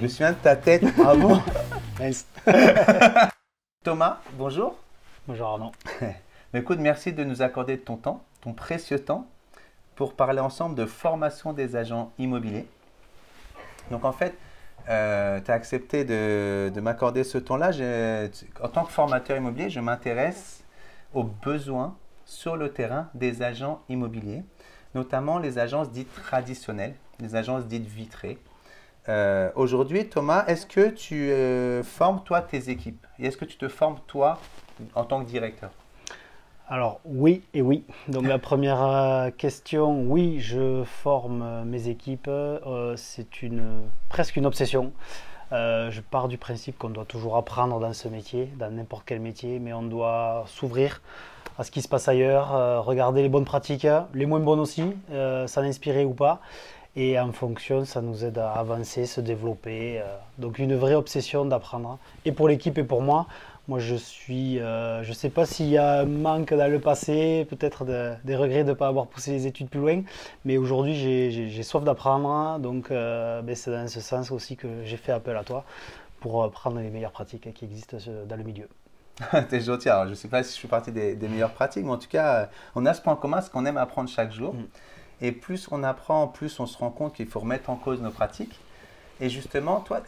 me souviens de ta tête. Ah bon? Mince. Thomas, bonjour. Bonjour Arnaud. Écoute, merci de nous accorder ton temps, ton précieux temps, pour parler ensemble de formation des agents immobiliers. Donc en fait, tu as accepté de m'accorder ce temps-là. En tant que formateur immobilier, je m'intéresse aux besoins sur le terrain des agents immobiliers, notamment les agences dites traditionnelles, les agences dites vitrées. Aujourd'hui, Thomas, est-ce que tu formes toi tes équipes et est-ce que tu te formes toi en tant que directeur? Alors oui et oui. Donc la première question, oui, je forme mes équipes. C'est presque une obsession. Je pars du principe qu'on doit toujours apprendre dans ce métier, dans n'importe quel métier, mais on doit s'ouvrir à ce qui se passe ailleurs, regarder les bonnes pratiques, les moins bonnes aussi, s'en inspirer ou pas. Et en fonction, ça nous aide à avancer, se développer. Donc une vraie obsession d'apprendre. Et pour l'équipe et pour moi, je ne sais pas s'il y a un manque dans le passé, peut-être des regrets de ne pas avoir poussé les études plus loin. Mais aujourd'hui, j'ai soif d'apprendre. Donc c'est dans ce sens aussi que j'ai fait appel à toi pour prendre les meilleures pratiques qui existent dans le milieu. T'es gentil. Alors, je ne sais pas si je suis partie des meilleures pratiques, mais en tout cas, on a ce point commun, c'est qu'on aime apprendre chaque jour. Et plus on apprend, plus on se rend compte qu'il faut remettre en cause nos pratiques. Et justement, toi,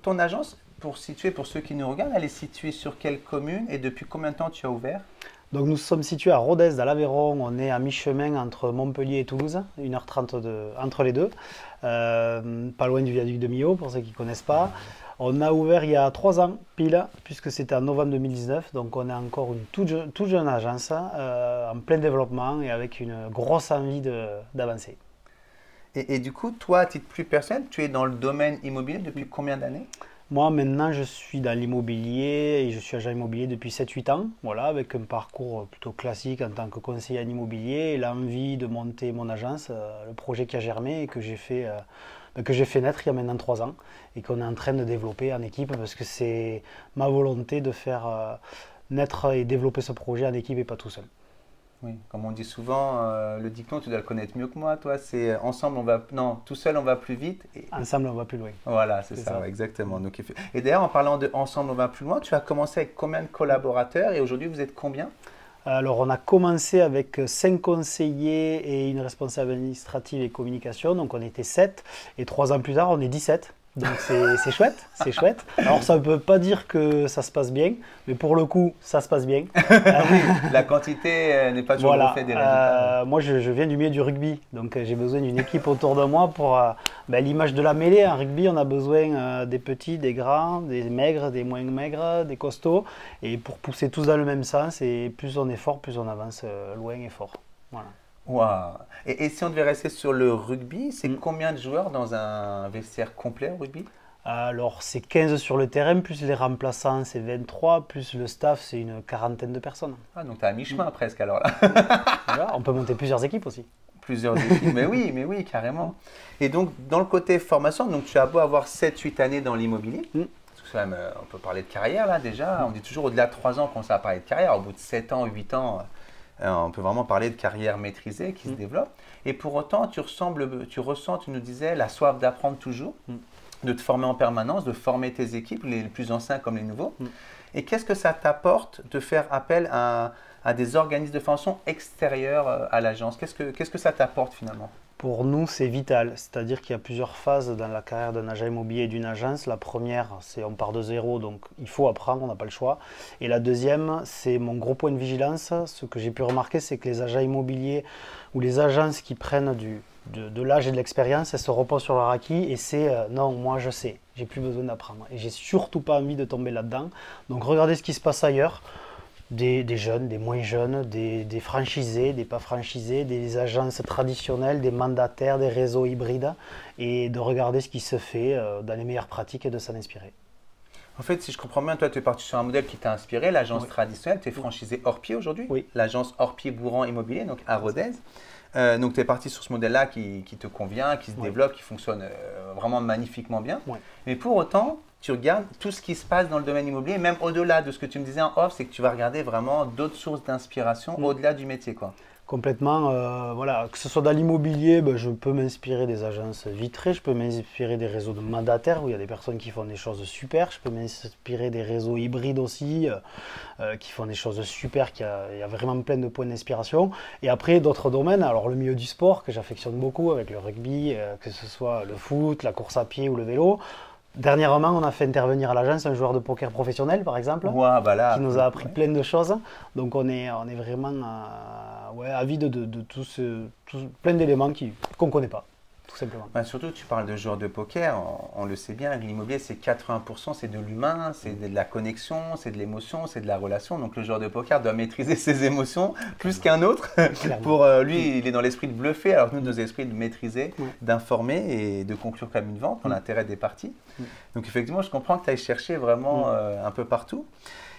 ton agence, pour ceux qui nous regardent, elle est située sur quelle commune et depuis combien de temps tu as ouvert? Donc nous sommes situés à Rodez, dans l'Aveyron. On est à mi-chemin entre Montpellier et Toulouse, 1h30 entre les deux. Pas loin du viaduc de Millau, pour ceux qui ne connaissent pas. On a ouvert il y a 3 ans, pile, puisque c'était en novembre 2019. Donc on est encore une toute jeune agence, en plein développement et avec une grosse envie d'avancer. Et du coup, toi, à titre plus personnel, tu es dans le domaine immobilier depuis combien d'années? Moi, maintenant, je suis dans l'immobilier et je suis agent immobilier depuis 7-8 ans, voilà, avec un parcours plutôt classique en tant que conseiller en immobilier et l'envie de monter mon agence, le projet qui a germé et que j'ai fait naître il y a maintenant 3 ans et qu'on est en train de développer en équipe parce que c'est ma volonté de faire naître et développer ce projet en équipe et pas tout seul. Oui, comme on dit souvent, le dicton, tu dois le connaître mieux que moi, toi, c'est ensemble on va, non, tout seul on va plus vite. Ensemble on va plus loin. Voilà, c'est ça, ouais, exactement. Donc, et d'ailleurs, en parlant de ensemble on va plus loin, tu as commencé avec combien de collaborateurs et aujourd'hui vous êtes combien? Alors on a commencé avec 5 conseillers et une responsable administrative et communication, donc on était 7 et 3 ans plus tard on est 17. Donc c'est chouette, c'est chouette. Alors ça ne veut pas dire que ça se passe bien, mais pour le coup ça se passe bien. Oui, la quantité n'est pas toujours le fait des résultats. Moi je viens du milieu du rugby, donc j'ai besoin d'une équipe autour de moi pour l'image de la mêlée. En rugby on a besoin des petits, des grands, des maigres, des moins maigres, des costauds, et pour pousser tous dans le même sens, et plus on est fort, plus on avance loin et fort. Voilà. Wow. Et si on devait rester sur le rugby, c'est combien de joueurs dans un vestiaire complet au rugby? Alors c'est 15 sur le terrain, plus les remplaçants c'est 23, plus le staff c'est une quarantaine de personnes. Ah, donc tu es à mi-chemin presque alors là. Voilà, on peut monter plusieurs équipes aussi. Plusieurs équipes, mais oui, carrément. Et donc dans le côté formation, donc tu as beau avoir 7-8 années dans l'immobilier, parce que même, on peut parler de carrière là déjà, on dit toujours au-delà de 3 ans qu'on s'est parlé de carrière, au bout de 7 ans, 8 ans, on peut vraiment parler de carrière maîtrisée qui se développe. Et pour autant, tu ressens, tu nous disais, la soif d'apprendre toujours, de te former en permanence, de former tes équipes, les plus anciens comme les nouveaux. Et qu'est-ce que ça t'apporte de faire appel à des organismes de formation extérieurs à l'agence? Qu'est-ce que ça t'apporte finalement? Pour nous, c'est vital. C'est-à-dire qu'il y a plusieurs phases dans la carrière d'un agent immobilier et d'une agence. La première, c'est on part de zéro, donc il faut apprendre, on n'a pas le choix. Et la deuxième, c'est mon gros point de vigilance. Ce que j'ai pu remarquer, c'est que les agents immobiliers ou les agences qui prennent de l'âge et de l'expérience, elles se reposent sur leur acquis et c'est non, moi je sais, j'ai plus besoin d'apprendre. Et j'ai surtout pas envie de tomber là-dedans. Donc regardez ce qui se passe ailleurs. Des jeunes, des moins jeunes, des franchisés, des pas franchisés, des agences traditionnelles, des mandataires, des réseaux hybrides, et de regarder ce qui se fait dans les meilleures pratiques et de s'en inspirer. En fait, si je comprends bien, toi, tu es parti sur un modèle qui t'a inspiré, l'agence traditionnelle, tu es franchisé hors pied aujourd'hui, l'agence hors pied Bourran Immobilier, donc à Rodez. Donc tu es parti sur ce modèle-là qui te convient, qui se développe, qui fonctionne vraiment magnifiquement bien. Mais pour autant, tu regardes tout ce qui se passe dans le domaine immobilier, même au-delà de ce que tu me disais en off, c'est que tu vas regarder vraiment d'autres sources d'inspiration au-delà du métier, quoi. Complètement, voilà, que ce soit dans l'immobilier, ben, je peux m'inspirer des agences vitrées, je peux m'inspirer des réseaux de mandataires où il y a des personnes qui font des choses super, je peux m'inspirer des réseaux hybrides aussi qui font des choses super, il y a vraiment plein de points d'inspiration. Et après d'autres domaines, alors le milieu du sport que j'affectionne beaucoup avec le rugby, que ce soit le foot, la course à pied ou le vélo. Dernièrement, on a fait intervenir à l'agence un joueur de poker professionnel, par exemple, Ouais, bah là, qui nous a appris plein de choses. Donc on est vraiment ouais, avide de plein d'éléments qu'on ne connaît pas, tout simplement. Bah, surtout, tu parles de joueurs de poker, on le sait bien, l'immobilier, c'est 80%, c'est de l'humain, c'est de la connexion, c'est de l'émotion, c'est de la relation. Donc le joueur de poker doit maîtriser ses émotions plus qu'un autre. Pour lui, il est dans l'esprit de bluffer, alors que nous, nos esprits de maîtriser, d'informer et de conclure comme une vente, dans l'intérêt des parties. Donc effectivement, je comprends que tu ailles chercher vraiment un peu partout.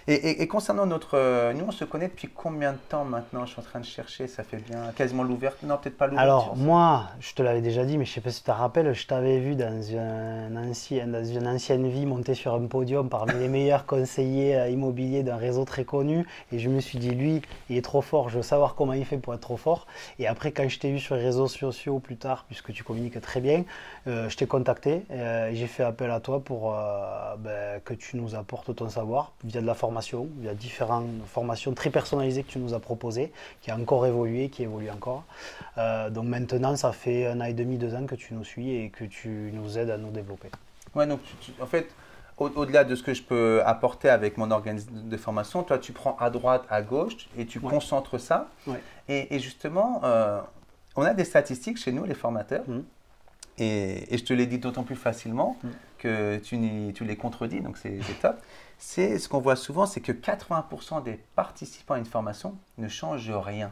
Et concernant notre... nous, on se connaît depuis combien de temps maintenant? Je suis en train de chercher, ça fait bien quasiment l'ouverture. Non, peut-être pas l'ouverture. Alors, moi, je te l'avais déjà dit, mais je ne sais pas si tu te rappelles, je t'avais vu dans une ancienne vie monter sur un podium parmi les meilleurs conseillers immobiliers d'un réseau très connu. Et je me suis dit, lui, il est trop fort, je veux savoir comment il fait pour être trop fort. Et après, quand je t'ai vu sur les réseaux sociaux plus tard, puisque tu communiques très bien, je t'ai contacté et j'ai fait appel à toi pour que tu nous apportes ton savoir via de la formation. Il y a différentes formations très personnalisées que tu nous as proposées, qui a encore évolué, qui évolue encore. Donc maintenant, ça fait 1 an et demi, 2 ans que tu nous suis et que tu nous aides à nous développer. Ouais, donc en fait, au-delà de ce que je peux apporter avec mon organisme de formation, toi, tu prends à droite, à gauche et tu concentres ça. Ouais. Et justement, on a des statistiques chez nous, les formateurs. Et je te l'ai dit d'autant plus facilement que tu les contredis, donc c'est top. C'est ce qu'on voit souvent, c'est que 80% des participants à une formation ne changent rien.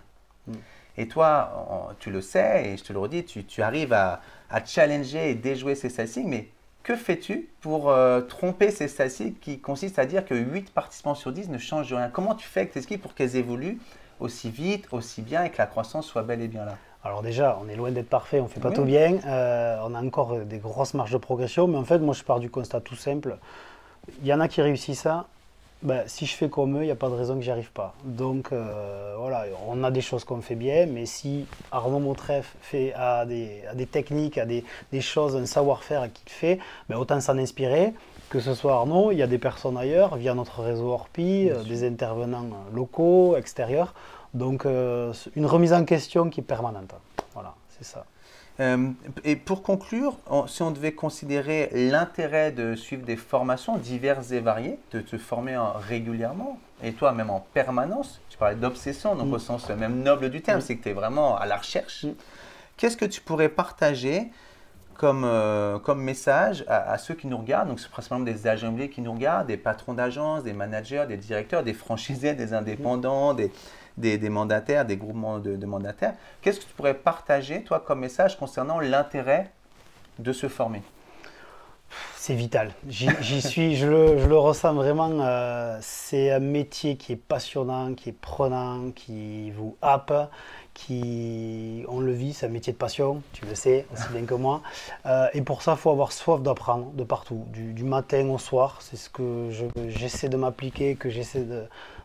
Et toi, tu le sais, et je te le redis, tu arrives à challenger et déjouer ces statistiques, mais que fais-tu pour tromper ces statistiques qui consistent à dire que 8 participants sur 10 ne changent rien? Comment tu fais avec tes équipes pour qu'elles évoluent aussi vite, aussi bien et que la croissance soit bel et bien là? Alors déjà, on est loin d'être parfait, on ne fait pas tout bien, on a encore des grosses marges de progression, mais en fait, moi je pars du constat tout simple. Il y en a qui réussissent ça, si je fais comme eux, il n'y a pas de raison que j'y arrive pas. Donc voilà, on a des choses qu'on fait bien, mais si Arnaud Mautref a des techniques, a des choses, un savoir-faire qu'il fait, autant s'en inspirer. Que ce soit Arnaud, il y a des personnes ailleurs, via notre réseau Orpi, des intervenants locaux, extérieurs. Donc une remise en question qui est permanente. Voilà, c'est ça. Et pour conclure, si on devait considérer l'intérêt de suivre des formations diverses et variées, de te former régulièrement, et toi même en permanence, tu parlais d'obsession, donc au sens même noble du terme, c'est que tu es vraiment à la recherche. Qu'est-ce que tu pourrais partager comme message à ceux qui nous regardent? Donc c'est principalement des agents immobiliers qui nous regardent, des patrons d'agences, des managers, des directeurs, des franchisés, des indépendants, des mandataires, des groupements de mandataires. Qu'est-ce que tu pourrais partager, toi, comme message concernant l'intérêt de se former? C'est vital. J'y suis, je le ressens vraiment. C'est un métier qui est passionnant, qui est prenant, qui vous happe, on le vit, c'est un métier de passion, tu le sais aussi bien que moi. Et pour ça, il faut avoir soif d'apprendre de partout, du matin au soir. C'est ce que j'essaie de m'appliquer, que j'essaie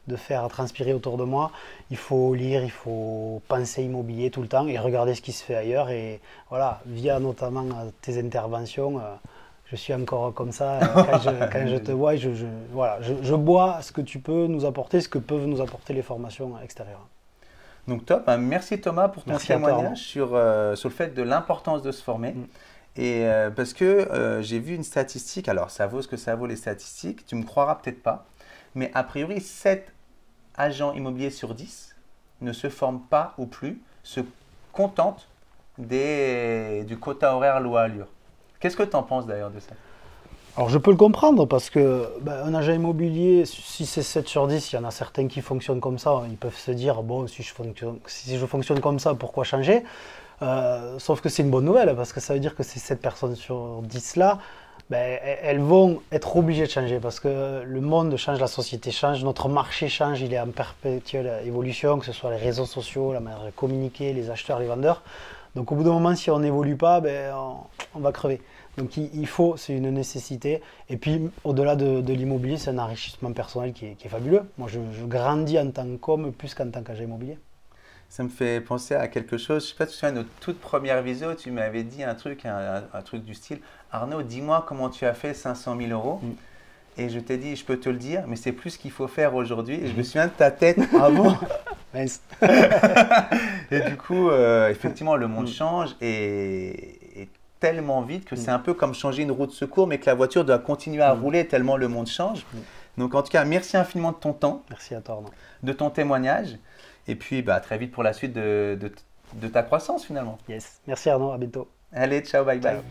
de faire transpirer autour de moi. Il faut lire, il faut penser immobilier tout le temps et regarder ce qui se fait ailleurs. Et voilà, via notamment tes interventions, je suis encore comme ça quand je te vois. Voilà, je bois ce que tu peux nous apporter, ce que peuvent nous apporter les formations extérieures. Donc top, merci Thomas pour ton témoignage sur le fait de l'importance de se former. Et parce que j'ai vu une statistique, alors ça vaut ce que ça vaut les statistiques, tu me croiras peut-être pas, mais a priori 7 agents immobiliers sur 10 ne se forment pas ou plus, se contentent du quota horaire loi Allure. Qu'est-ce que tu en penses d'ailleurs de ça? Alors je peux le comprendre parce que un agent immobilier, si c'est 7 sur 10, il y en a certains qui fonctionnent comme ça, ils peuvent se dire bon, si je fonctionne comme ça, pourquoi changer? Sauf que c'est une bonne nouvelle parce que ça veut dire que ces 7 personnes sur 10 là, elles vont être obligées de changer parce que le monde change, la société change, notre marché change, il est en perpétuelle évolution, que ce soit les réseaux sociaux, la manière de communiquer, les acheteurs, les vendeurs. Donc au bout d'un moment, si on n'évolue pas, on va crever. Donc il faut, c'est une nécessité. Et puis au-delà de l'immobilier, c'est un enrichissement personnel qui est fabuleux. Moi, je grandis en tant qu'homme plus qu'en tant qu'agent immobilier. Ça me fait penser à quelque chose. Je ne sais pas si tu te souviens, notre toute première visio, tu m'avais dit un truc, un truc du style, Arnaud, dis-moi comment tu as fait 500 000 euros. Et je t'ai dit, je peux te le dire, mais c'est plus ce qu'il faut faire aujourd'hui. Et je me souviens de ta tête. Ah bon? Et du coup, effectivement, le monde change et tellement vite que c'est un peu comme changer une roue de secours, mais que la voiture doit continuer à rouler tellement le monde change. Donc, en tout cas, merci infiniment de ton temps. Merci à toi, Arnaud. De ton témoignage. Et puis, bah, très vite pour la suite de ta croissance finalement. Yes. Merci Arnaud, à bientôt. Allez, ciao, bye bye. Ciao.